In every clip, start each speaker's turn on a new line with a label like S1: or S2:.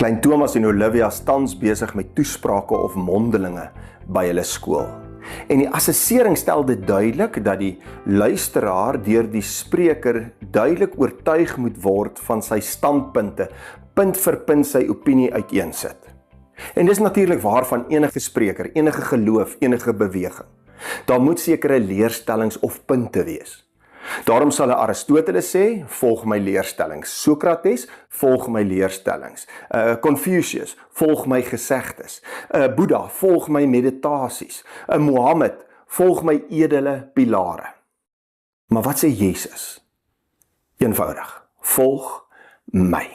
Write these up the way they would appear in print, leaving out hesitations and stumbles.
S1: Klein Thomas en Olivia is tans besig met toesprake of mondelinge by hulle skool. En die assessering stel dit duidelik dat die luisteraar deur die spreker duidelik oortuig moet word van sy standpunte, punt vir punt sy opinie uiteensit. En dis natuurlik waar van enige spreker, enige geloof, enige beweging. Daar moet sekere leerstellings of punte wees. Daarom sal Aristoteles sê, volg my leerstellings. Sokrates, volg my leerstellings. Confucius, volg my gesegdes. Boeddha, volg my meditasies. Mohammed, volg my edele pilare. Maar wat sê Jesus? Eenvoudig, volg my.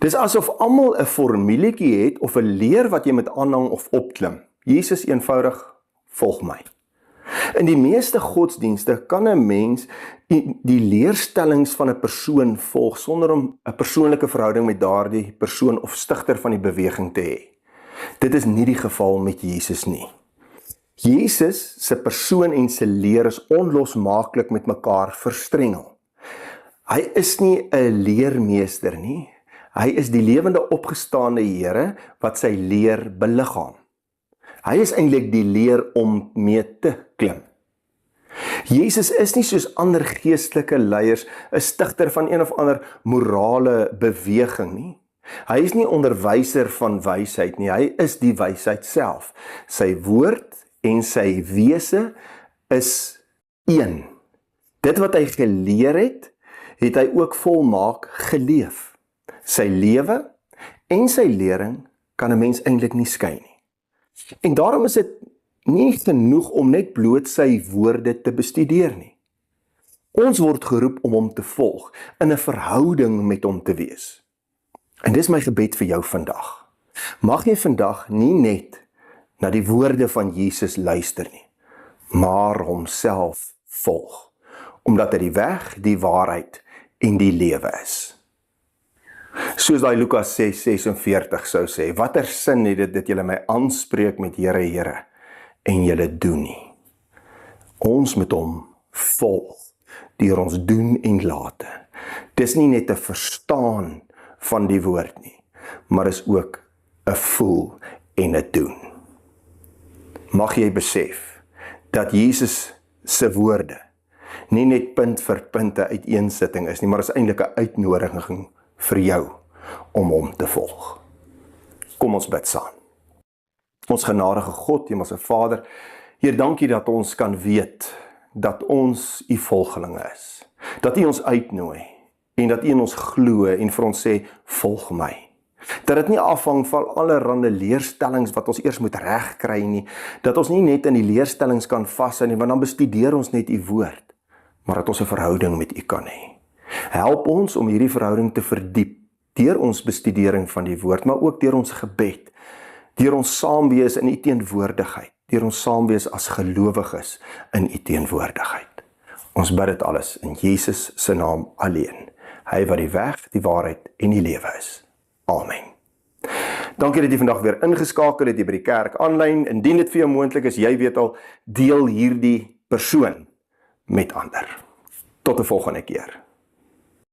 S1: Dis asof almal 'n formuletjie het of 'n leer wat jy moet aanhang of opklim. Jesus eenvoudig, volg my. In die meeste godsdienste kan 'n mens die leerstellings van 'n persoon volg sonder om 'n persoonlike verhouding met daardie persoon of stigter van die beweging te hê. Dit is nie die geval met Jesus nie. Jesus se persoon en sy leer is onlosmaaklik met mekaar verstrengel. Hy is nie 'n leermeester nie. Hy is die lewende opgestaande Here wat sy leer beliggaam. Hy is eintlik die leer om mee te klim. Jesus is nie soos ander geestelike leiers, 'n stigter van een of ander morale beweging nie. Hy is nie onderwyser van wysheid nie, hy is die wysheid self. Sy woord en sy wese is een. Dit wat hy geleer het, het hy ook volmaak geleef. Sy lewe en sy lering kan 'n mens eintlik nie skei nie. En daarom is dit nie genoeg om net bloot sy woorde te bestudeer nie. Ons word geroep om hom te volg, in 'n verhouding met hom te wees. En dis my gebed vir jou vandag. Mag jy vandag nie net na die woorde van Jesus luister nie, maar homself volg, omdat hy die weg, die waarheid en die lewe is. Soos daai Lukas 6:46 sou sê, watter sin het dit dat julle my aanspreek met Here, Here, en julle doen nie. Ons moet hom volg, deur ons doen en late. Dis nie net 'n verstaan van die woord nie, maar is ook 'n voel en 'n doen. Mag jy besef, dat Jesus se woorde, nie net punt vir punte uiteensitting is nie, maar is eintlik 'n uitnodiging vir jou om hom te volg. Kom ons bid saam. Ons genadige God, Hemelse Vader, Heer, dankie dat ons kan weet dat ons U volgelinge is. Dat U ons uitnooi en dat U in ons glo en vir ons sê, volg my. Dat dit nie afhang van allerlei leerstellings wat ons eers moet regkry nie, dat ons nie net in die leerstellings kan vashou nie, want dan bestudeer ons net U woord, maar dat ons 'n verhouding met U kan hê. Help ons om hierdie verhouding te verdiep, deur ons bestudering van die woord, maar ook deur ons gebed, deur ons saamwees in U teenwoordigheid, deur ons saamwees as gelowiges in U teenwoordigheid. Ons bid dit alles in Jesus se naam alleen. Hy wat die weg, die waarheid en die lewe is. Amen. Dankie dat jy vandag weer ingeskakel het hier by die kerk aanlyn. Indien dit vir jou moontlik is, jy weet al, deel hierdie persoon met ander. Tot 'n volgende keer.